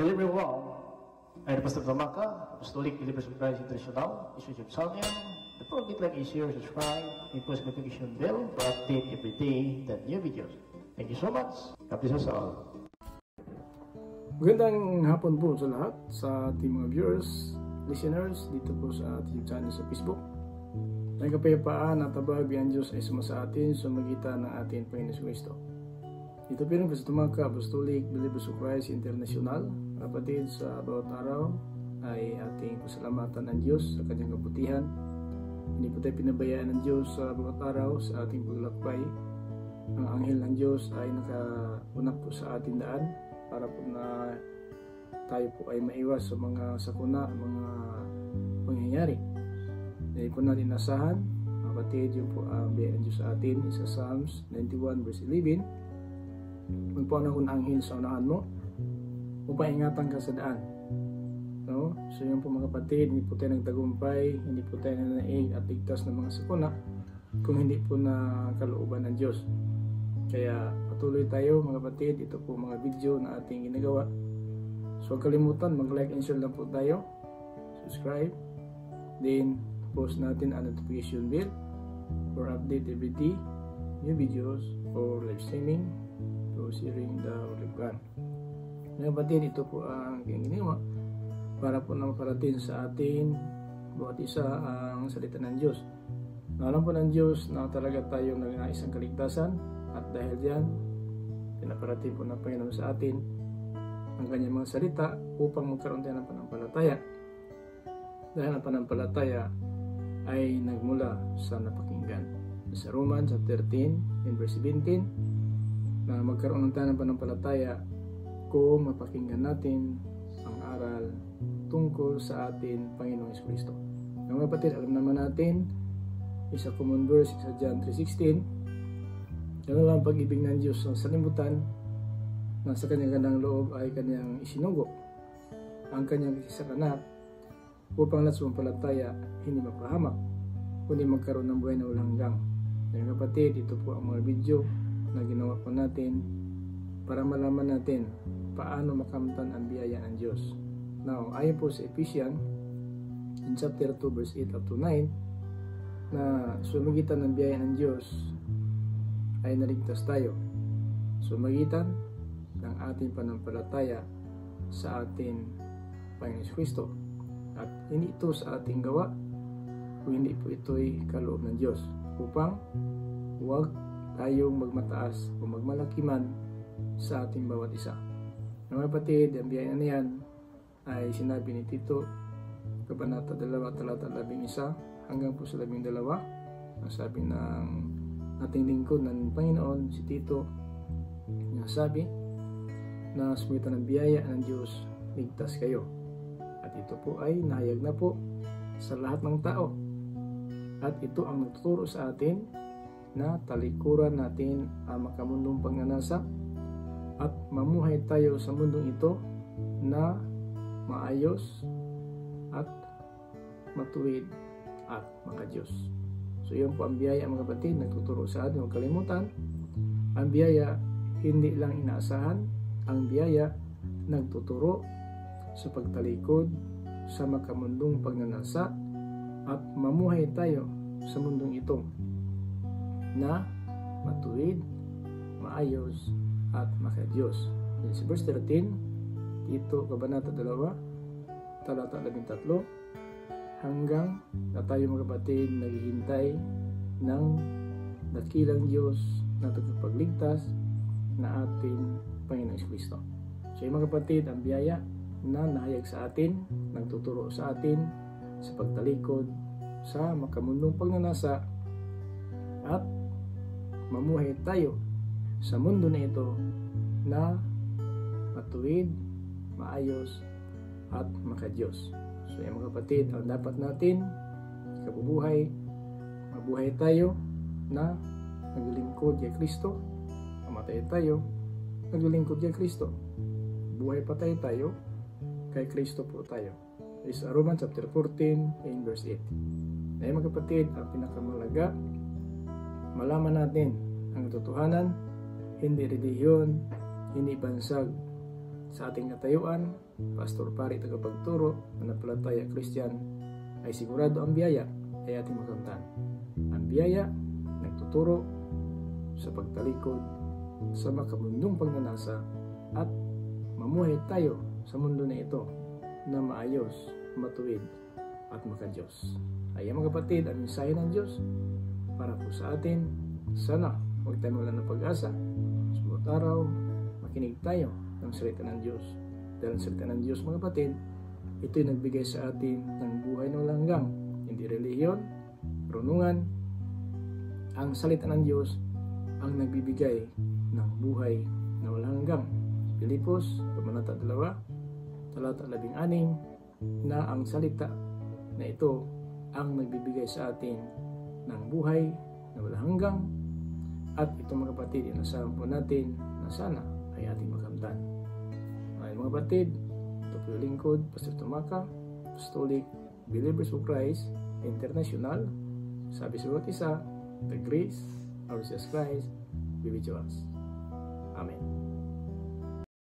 Hello everyone, I'm Pastor Tamaka, Apostolic Believers of Christ International, Bishop Salmian. The program like is share, subscribe, and post notification bell for update every day the new videos. Thank you so much. God bless us all. Magandang hapon po sa lahat, sa ating mga viewers, listeners, dito po sa ating channel sa Facebook. Ang kapayapaan at tabag biyan Diyos ay sumasa atin sa magitan ng ating Panginoon Kristo. Ito po rin kasi tumaka Apostolic Believers of Christ International. Kapatid, sa bawat araw ay ating pasalamatan ng Diyos sa kanyang kabutihan. Hindi po tayo pinabayaan ng Diyos sa bawat araw sa ating paglakbay. Ang anghel ng Diyos ay nakauna po sa ating daan para po na tayo po ay maiwas sa mga sakuna, mga pangyayari. Dahil po natin nasahan, kapatid, yung po ang biyaya ng Diyos sa atin, isa Psalms 91 verse 11. Magpuan akong anghel sa unahan mo, upang ingatan ka sa daan. No? So yun po mga kapatid, hindi po tayo nagtagumpay, hindi po tayo nanaig at ligtas ng mga sakuna kung hindi po na kalooban ng Diyos. Kaya patuloy tayo mga kapatid, ito po mga video na ating ginagawa. So huwag kalimutan, mag-like and share lang po tayo, subscribe, then post natin ang notification bell for update every day, new videos or live streaming to sharing the Holy Plan. Mga kapatid, ito po ang ginawa para po na maparating sa atin bawat isa ang salita ng Diyos. Alam po ng Diyos na talaga tayo nag-iisang kaligtasan at dahil diyan pinaparating po ng Panginoon sa atin ang kanyang mga salita upang magkaroon tayo ng panampalataya. Dahil ang panampalataya ay nagmula sa napakinggan. Sa Romans 13 and verse 17 na magkaroon tayo ng panampalataya kung mapakinggan natin ang aral tungkol sa atin Panginoong Kristo. Mga kapatid, alam naman natin isa common verse sa John 3:16, ano ang pag-ibig ng Diyos sa salimutan na sa kanyang gandang loob ay kanyang isinugo ang kanyang isakaanak upang lahat sumampalataya hindi mapahamak kundi magkaroon ng buhay na walang hanggang. Mga kapatid, ito po ang mga video na ginawa po natin para malaman natin paano makamtan ang biyaya ng Diyos. Now, ayon po sa Ephesians in chapter 2 verse 8 up to 9 na sumagitan ng biyaya ng Diyos ay naligtas tayo. Sumagitan ng ating panampalataya sa ating Panginoon Kristo. At hindi ito sa ating gawa, kung hindi po ito'y kaloob ng Diyos upang huwag tayong magmataas o magmalakiman sa ating bawat isa. Mga kapatid, ang biyaya na yan ay sinabi ni Tito, Kabanata 2, talata 11 hanggang po sa 12. Ang sabi ng ating lingkod ng Panginoon, si Tito, sabi na sumitan ng biyaya ng Diyos, ligtas kayo. At ito po ay nahayag na po sa lahat ng tao. At ito ang nagtuturo sa atin na talikuran natin ang makamundong pagnanasa at mamuhay tayo sa mundong ito na maayos at matuwid at makadiyos. So yun po ang biyaya mga kapatid, nagtuturo sa atin. Huwag kalimutan, ang biyaya hindi lang inaasahan, ang biyaya nagtuturo sa pagtalikod sa makamundong pagnanasa at mamuhay tayo sa mundong ito na matuwid, maayos at makadiyos. Yan si verse 13, Tito Kabanata 2, talata 13 hanggang na tayo mga kapatid naghihintay ng dakilang Diyos na tagapagligtas na ating Panginoong Kristo. So yung mga kapatid, ang biyaya na nahayag sa atin, nagtuturo sa atin sa pagtalikod sa makamundong pagnanasa at mamuhay tayo sa mundo na ito na matuwid, maayos at makadiyos. So yung mga kapatid, ang dapat natin ikabubuhay, mabuhay tayo na naglilingkod kay Kristo, mamatay tayo naglilingkod kay Kristo, buhay pa tayo kay Kristo po tayo. Is Romans chapter 14 and verse 8. Ay mga kapatid, ang pinakamalaga, malaman natin ang totohanan, hindi relihiyon, hindi bansag, sa ating katayuan, pastor, pari, tagapagturo, mananampalataya, Christian, ay sigurado ang biyaya ay ating makamtan. Ang biyaya nagtuturo sa pagtalikod sa makamundong pagnanasa at mamuhay tayo sa mundo na ito na maayos, matuwid at makadiyos. Ay mga kapatid, ang mensahe ng Diyos para po sa atin. Sana huwag tayo mawalan ng pag-asa. Sa bawat araw, makinig tayo ng salita ng Diyos. Dahil ang salita ng Diyos, mga kapatid, ito'y nagbigay sa atin ng buhay na walang hanggan. Hindi relihiyon, karunungan. Ang salita ng Diyos ang nagbibigay ng buhay na walang hanggan. Pilipos, Kabanata 2, Talata 16, na ang salita na ito ang nagbibigay sa atin ng buhay na walang hanggan. At ito mga kapatid, inasahan po natin na sana ay ating makamtan. Ay mga kapatid, ito po yung lingkod, Pastor Tumaca, Apostolic Believers of Christ International. Sabi sa bawat isa, the grace of Jesus Christ be with us. Amen.